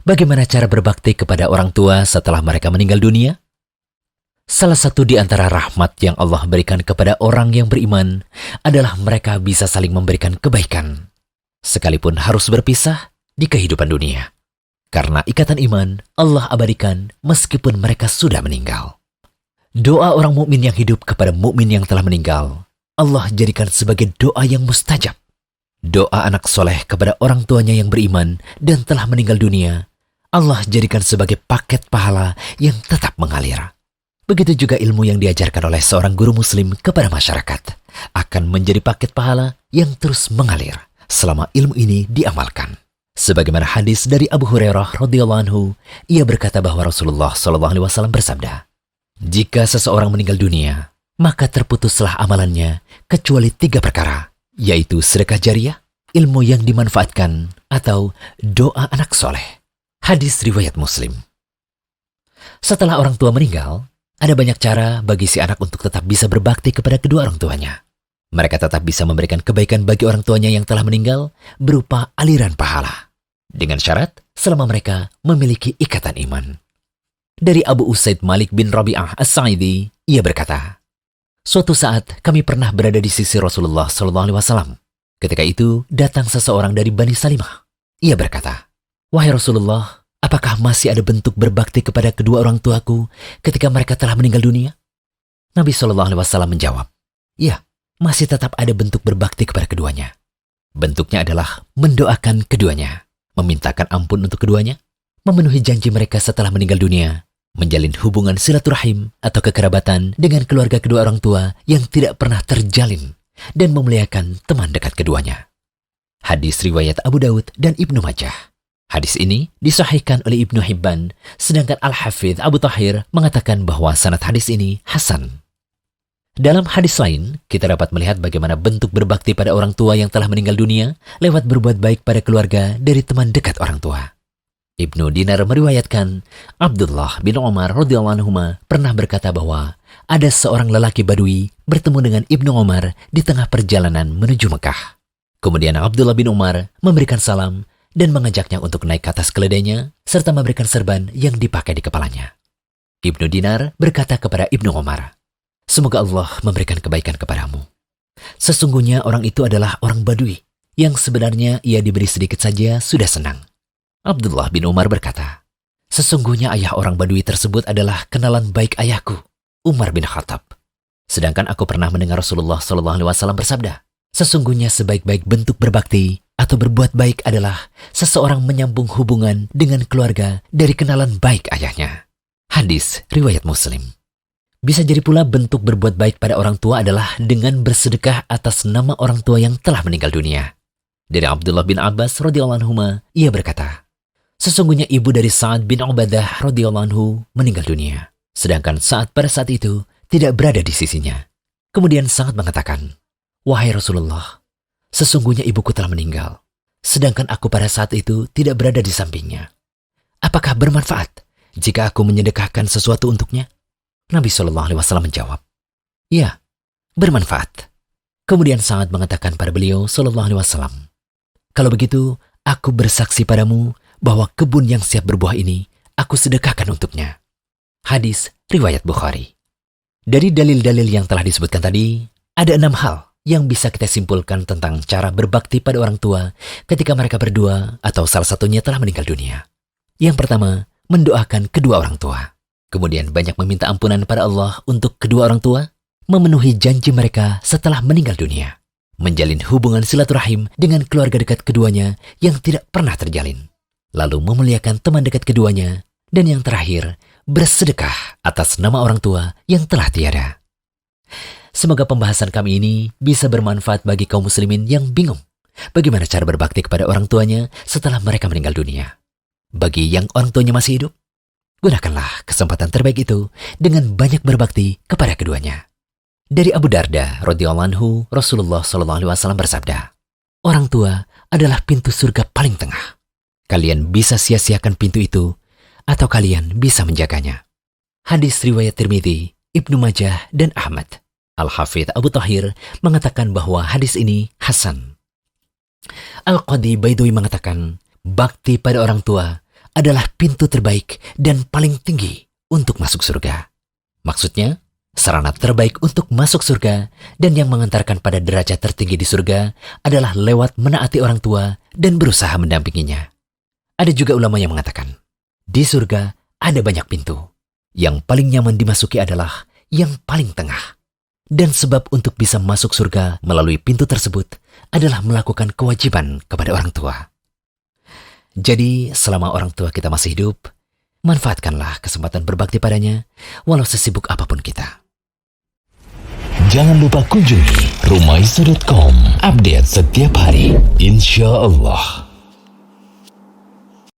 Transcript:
Bagaimana cara berbakti kepada orang tua setelah mereka meninggal dunia? Salah satu di antara rahmat yang Allah berikan kepada orang yang beriman adalah mereka bisa saling memberikan kebaikan, sekalipun harus berpisah di kehidupan dunia. Karena ikatan iman, Allah abadikan meskipun mereka sudah meninggal. Doa orang mukmin yang hidup kepada mukmin yang telah meninggal, Allah jadikan sebagai doa yang mustajab. Doa anak soleh kepada orang tuanya yang beriman dan telah meninggal dunia, Allah jadikan sebagai paket pahala yang tetap mengalir. Begitu juga ilmu yang diajarkan oleh seorang guru muslim kepada masyarakat akan menjadi paket pahala yang terus mengalir selama ilmu ini diamalkan. Sebagaimana hadis dari Abu Hurairah radhiyallahu anhu, ia berkata bahwa Rasulullah SAW bersabda, "Jika seseorang meninggal dunia, maka terputuslah amalannya kecuali 3 perkara, yaitu sedekah jariah, ilmu yang dimanfaatkan, atau doa anak soleh." Hadis riwayat Muslim. Setelah orang tua meninggal, ada banyak cara bagi si anak untuk tetap bisa berbakti kepada kedua orang tuanya. Mereka tetap bisa memberikan kebaikan bagi orang tuanya yang telah meninggal berupa aliran pahala, dengan syarat selama mereka memiliki ikatan iman. Dari Abu Usaid Malik bin Rabi'ah As-Sa'idi, ia berkata, "Suatu saat kami pernah berada di sisi Rasulullah SAW. Ketika itu datang seseorang dari Bani Salimah. Ia berkata, 'Wahai Rasulullah, apakah masih ada bentuk berbakti kepada kedua orang tuaku ketika mereka telah meninggal dunia?' Nabi SAW menjawab, 'Ya, masih tetap ada bentuk berbakti kepada keduanya. Bentuknya adalah mendoakan keduanya, memintakan ampun untuk keduanya, memenuhi janji mereka setelah meninggal dunia, menjalin hubungan silaturahim atau kekerabatan dengan keluarga kedua orang tua yang tidak pernah terjalin, dan memuliakan teman dekat keduanya.'" Hadis riwayat Abu Daud dan Ibnu Majah. Hadis ini disahihkan oleh Ibnu Hibban, sedangkan Al-Hafidh Abu Tahir mengatakan bahwa sanad hadis ini hasan. Dalam hadis lain, kita dapat melihat bagaimana bentuk berbakti pada orang tua yang telah meninggal dunia lewat berbuat baik pada keluarga dari teman dekat orang tua. Ibnu Dinar meriwayatkan, Abdullah bin Umar radhiyallahu anhuma pernah berkata bahwa ada seorang lelaki Badui bertemu dengan Ibnu Umar di tengah perjalanan menuju Mekah. Kemudian Abdullah bin Umar memberikan salam dan mengajaknya untuk naik ke atas keledainya serta memberikan serban yang dipakai di kepalanya. Ibnu Dinar berkata kepada Ibnu Umar, "Semoga Allah memberikan kebaikan kepadamu. Sesungguhnya orang itu adalah orang Badui yang sebenarnya ia diberi sedikit saja sudah senang." Abdullah bin Umar berkata, "Sesungguhnya ayah orang Badui tersebut adalah kenalan baik ayahku, Umar bin Khattab. Sedangkan aku pernah mendengar Rasulullah SAW bersabda, sesungguhnya sebaik-baik bentuk berbakti atau berbuat baik adalah seseorang menyambung hubungan dengan keluarga dari kenalan baik ayahnya." Hadis riwayat Muslim. Bisa jadi pula bentuk berbuat baik pada orang tua adalah dengan bersedekah atas nama orang tua yang telah meninggal dunia. Dari Abdullah bin Abbas radhiyallahu anhu, ia berkata, "Sesungguhnya ibu dari Sa'ad bin Ubadah radhiyallahu anhu meninggal dunia, sedangkan Sa'ad pada saat itu tidak berada di sisinya. Kemudian Sa'ad mengatakan, 'Wahai Rasulullah, sesungguhnya ibuku telah meninggal, sedangkan aku pada saat itu tidak berada di sampingnya. Apakah bermanfaat jika aku menyedekahkan sesuatu untuknya?' Nabi SAW menjawab, 'Ya, bermanfaat.' Kemudian Sa'ad mengatakan pada beliau SAW, 'Kalau begitu, aku bersaksi padamu bahwa kebun yang siap berbuah ini aku sedekahkan untuknya.' Hadis riwayat Bukhari. Dari dalil-dalil yang telah disebutkan tadi, ada 6 hal yang bisa kita simpulkan tentang cara berbakti pada orang tua ketika mereka berdua atau salah satunya telah meninggal dunia. Yang pertama, mendoakan kedua orang tua. Kemudian banyak meminta ampunan pada Allah untuk kedua orang tua, memenuhi janji mereka setelah meninggal dunia, menjalin hubungan silaturahim dengan keluarga dekat keduanya yang tidak pernah terjalin, lalu memuliakan teman dekat keduanya, dan yang terakhir, bersedekah atas nama orang tua yang telah tiada. Semoga pembahasan kami ini bisa bermanfaat bagi kaum muslimin yang bingung bagaimana cara berbakti kepada orang tuanya setelah mereka meninggal dunia. Bagi yang orang tuanya masih hidup, gunakanlah kesempatan terbaik itu dengan banyak berbakti kepada keduanya. Dari Abu Darda radhiyallahu anhu, Rasulullah SAW bersabda, "Orang tua adalah pintu surga paling tengah. Kalian bisa sia-siakan pintu itu, atau kalian bisa menjaganya." Hadis riwayat Tirmidzi, Ibnu Majah, dan Ahmad. Al-Hafidh Abu Tahir mengatakan bahwa hadis ini hasan. Al-Qadi Baidawi mengatakan, bakti pada orang tua adalah pintu terbaik dan paling tinggi untuk masuk surga. Maksudnya, sarana terbaik untuk masuk surga dan yang mengantarkan pada derajat tertinggi di surga adalah lewat menaati orang tua dan berusaha mendampinginya. Ada juga ulama yang mengatakan, di surga ada banyak pintu. Yang paling nyaman dimasuki adalah yang paling tengah. Dan sebab untuk bisa masuk surga melalui pintu tersebut adalah melakukan kewajiban kepada orang tua. Jadi, selama orang tua kita masih hidup, manfaatkanlah kesempatan berbakti padanya, walau sesibuk apapun kita. Jangan lupa kunjungi rumaiso.com. Update setiap hari, insya Allah.